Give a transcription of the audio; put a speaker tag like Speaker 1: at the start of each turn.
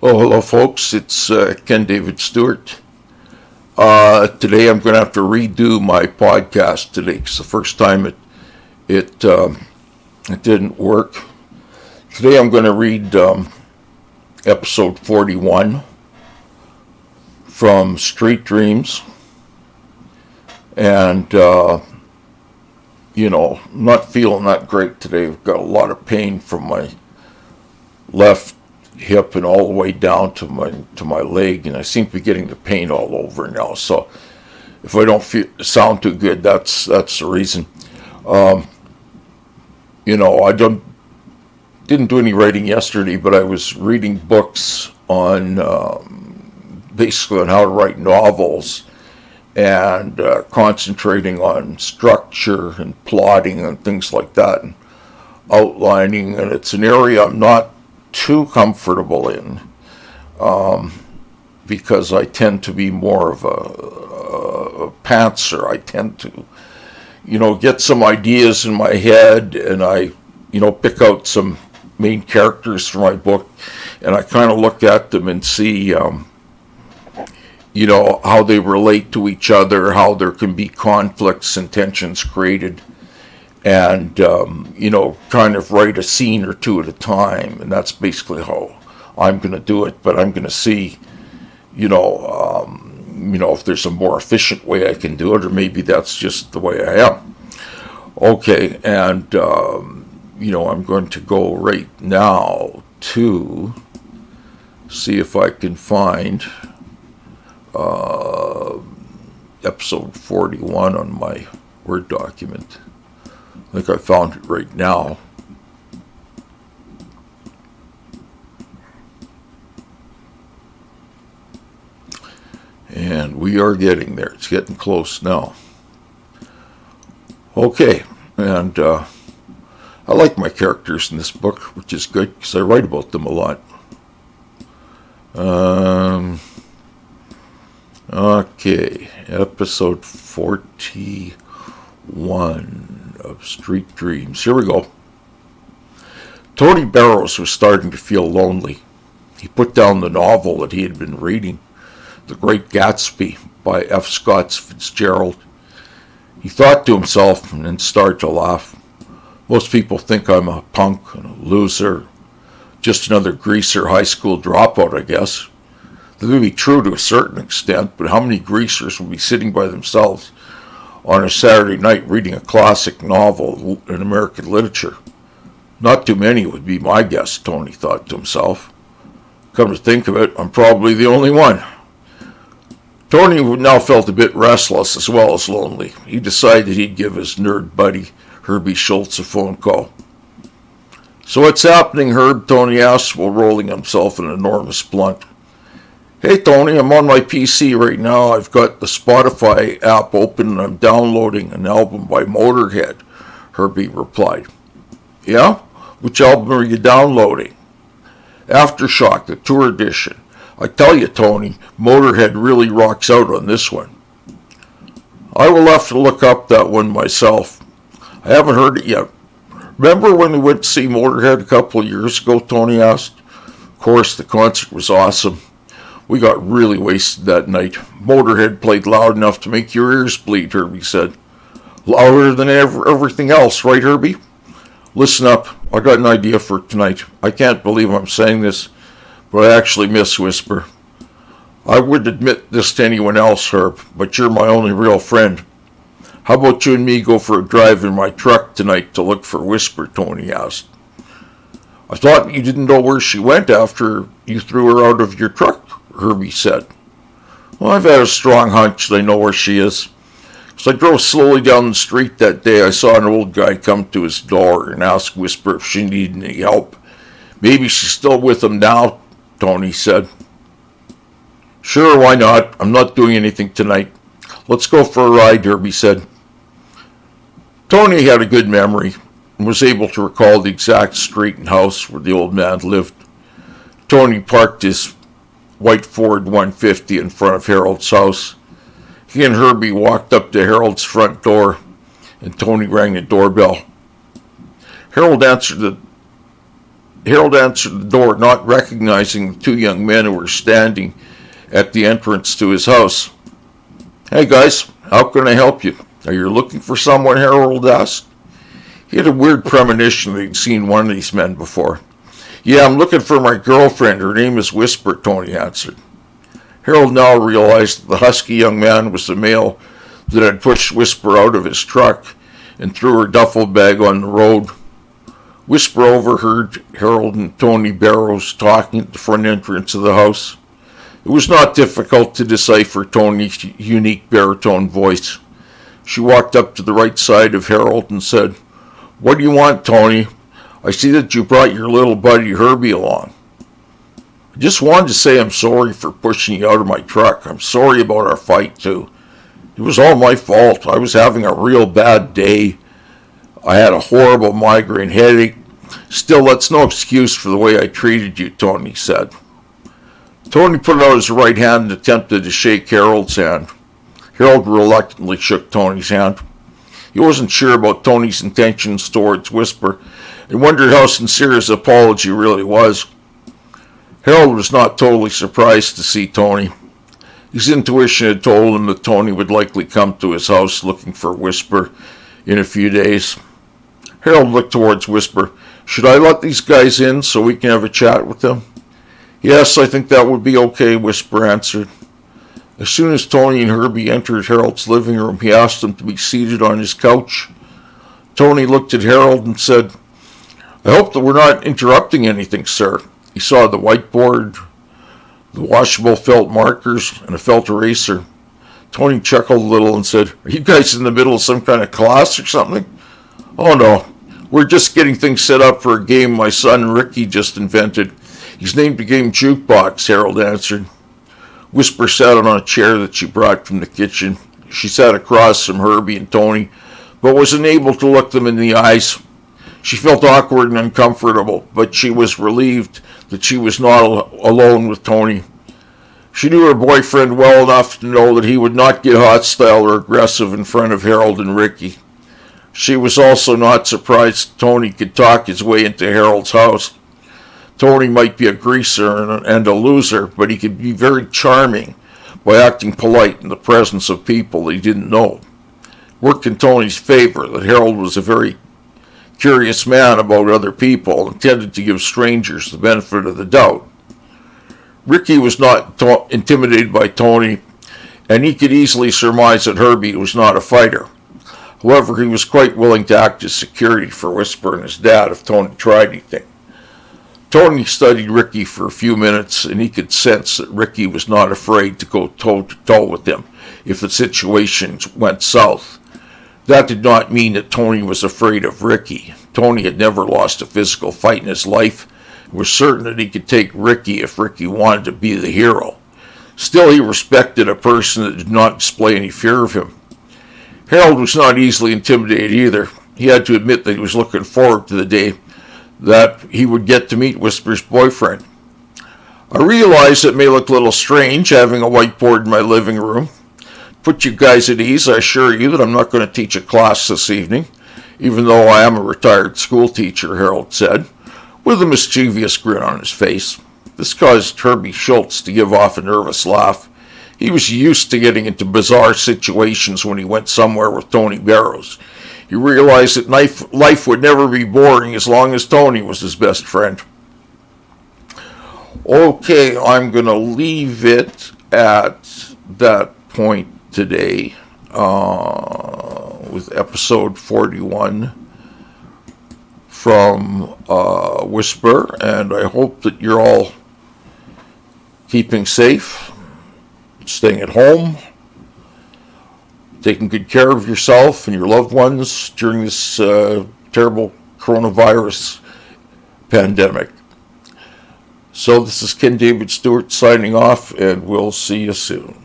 Speaker 1: Oh, hello, folks. It's Ken David Stewart. Today I'm going to have to redo my podcast today because the first time it didn't work. Today I'm going to read episode 41 from Street Dreams, and not feeling that great today. I've got a lot of pain from my left hip and all the way down to my leg, and I seem to be getting the pain all over now. So if I don't sound too good, that's the reason. I didn't do any writing yesterday, but I was reading books on basically on how to write novels and concentrating on structure and plotting and things like that, and outlining. And it's an area I'm not too comfortable in, because I tend to be more of a pantser. I tend to, get some ideas in my head, and I, pick out some main characters for my book, and I kind of look at them and see, how they relate to each other, how there can be conflicts and tensions created, and kind of write a scene or two at a time. And that's basically how I'm going to do it. But I'm going to see, if there's a more efficient way I can do it, or maybe that's just the way I am. Okay, and I'm going to go right now to see if I can find episode 41 on my Word document. I think I found it right now. And we are getting there. It's getting close now. Okay, and I like my characters in this book, which is good because I write about them a lot. Okay, episode 41 of Street Dreams. Here we go. Tony Barrows was starting to feel lonely. He put down the novel that he had been reading, The Great Gatsby by F. Scott Fitzgerald. He thought to himself and then started to laugh. Most people think I'm a punk and a loser, just another greaser high school dropout, I guess. That may be true to a certain extent, but how many greasers will be sitting by themselves on a Saturday night reading a classic novel in American literature? Not too many would be my guess, Tony thought to himself. Come to think of it, I'm probably the only one. Tony now felt a bit restless as well as lonely. He decided he'd give his nerd buddy, Herbie Schultz, a phone call. "So what's happening, Herb?" Tony asked while rolling himself an enormous blunt. "Hey, Tony, I'm on my PC right now. I've got the Spotify app open and I'm downloading an album by Motorhead," Herbie replied. "Yeah? Which album are you downloading?" "Aftershock, the tour edition. I tell you, Tony, Motorhead really rocks out on this one." "I will have to look up that one myself. I haven't heard it yet. Remember when we went to see Motorhead a couple of years ago?" Tony asked. "Of course, the concert was awesome. We got really wasted that night. Motorhead played loud enough to make your ears bleed," Herbie said. "Louder than everything else, right, Herbie? Listen up, I got an idea for tonight. I can't believe I'm saying this, but I actually miss Whisper. I wouldn't admit this to anyone else, Herb, but you're my only real friend. How about you and me go for a drive in my truck tonight to look for Whisper?" Tony asked. "I thought you didn't know where she went after you threw her out of your truck," Herbie said. "Well, I've had a strong hunch that I know where she is. As I drove slowly down the street that day, I saw an old guy come to his door and ask Whisper if she needed any help. Maybe she's still with him now," Tony said. "Sure, why not? I'm not doing anything tonight. Let's go for a ride," Herbie said. Tony had a good memory and was able to recall the exact street and house where the old man lived. Tony parked his white Ford 150 in front of Harold's house. He and Herbie walked up to Harold's front door, and Tony rang the doorbell. Harold answered the Harold answered the door, not recognizing the two young men who were standing at the entrance to his house. "Hey guys, how can I help you? Are you looking for someone?" Harold asked. He had a weird premonition that he'd seen one of these men before. "Yeah, I'm looking for my girlfriend. Her name is Whisper," Tony answered. Harold now realized that the husky young man was the male that had pushed Whisper out of his truck and threw her duffel bag on the road. Whisper overheard Harold and Tony Barrows talking at the front entrance of the house. It was not difficult to decipher Tony's unique baritone voice. She walked up to the right side of Harold and said, "What do you want, Tony? I see that you brought your little buddy Herbie along." "I just wanted to say I'm sorry for pushing you out of my truck. I'm sorry about our fight, too. It was all my fault. I was having a real bad day. I had a horrible migraine headache. Still, that's no excuse for the way I treated you," Tony said. Tony put out his right hand and attempted to shake Harold's hand. Harold reluctantly shook Tony's hand. He wasn't sure about Tony's intentions towards Whisper and wondered how sincere his apology really was. Harold was not totally surprised to see Tony. His intuition had told him that Tony would likely come to his house looking for Whisper in a few days. Harold looked towards Whisper. "Should I let these guys in so we can have a chat with them?" "Yes, I think that would be okay," Whisper answered. As soon as Tony and Herbie entered Harold's living room, he asked them to be seated on his couch. Tony looked at Harold and said, "I hope that we're not interrupting anything, sir." He saw the whiteboard, the washable felt markers, and a felt eraser. Tony chuckled a little and said, "Are you guys in the middle of some kind of class or something?" "Oh no, we're just getting things set up for a game my son Ricky just invented. He's named the game Jukebox," Harold answered. Whisper sat on a chair that she brought from the kitchen. She sat across from Herbie and Tony, but was unable to look them in the eyes. She felt awkward and uncomfortable, but she was relieved that she was not alone with Tony. She knew her boyfriend well enough to know that he would not get hostile or aggressive in front of Harold and Ricky. She was also not surprised Tony could talk his way into Harold's house. Tony might be a greaser and a loser, but he could be very charming by acting polite in the presence of people he didn't know. It worked in Tony's favor that Harold was a very curious man about other people and tended to give strangers the benefit of the doubt. Ricky was not intimidated by Tony, and he could easily surmise that Herbie was not a fighter. However, he was quite willing to act as security for Whisper and his dad if Tony tried anything. Tony studied Ricky for a few minutes, and he could sense that Ricky was not afraid to go toe-to-toe with him if the situation went south. That did not mean that Tony was afraid of Ricky. Tony had never lost a physical fight in his life and was certain that he could take Ricky if Ricky wanted to be the hero. Still, he respected a person that did not display any fear of him. Harold was not easily intimidated either. He had to admit that he was looking forward to the day that he would get to meet Whisper's boyfriend. "I realize it may look a little strange having a whiteboard in my living room. Put you guys at ease, I assure you that I'm not going to teach a class this evening, even though I am a retired school teacher," Harold said, with a mischievous grin on his face. This caused Herbie Schultz to give off a nervous laugh. He was used to getting into bizarre situations when he went somewhere with Tony Barrows. He realized that life would never be boring as long as Tony was his best friend. Okay, I'm going to leave it at that point today with episode 41 from Whisper, and I hope that you're all keeping safe, staying at home, taking good care of yourself and your loved ones during this terrible coronavirus pandemic. So this is Ken David Stewart signing off, and we'll see you soon.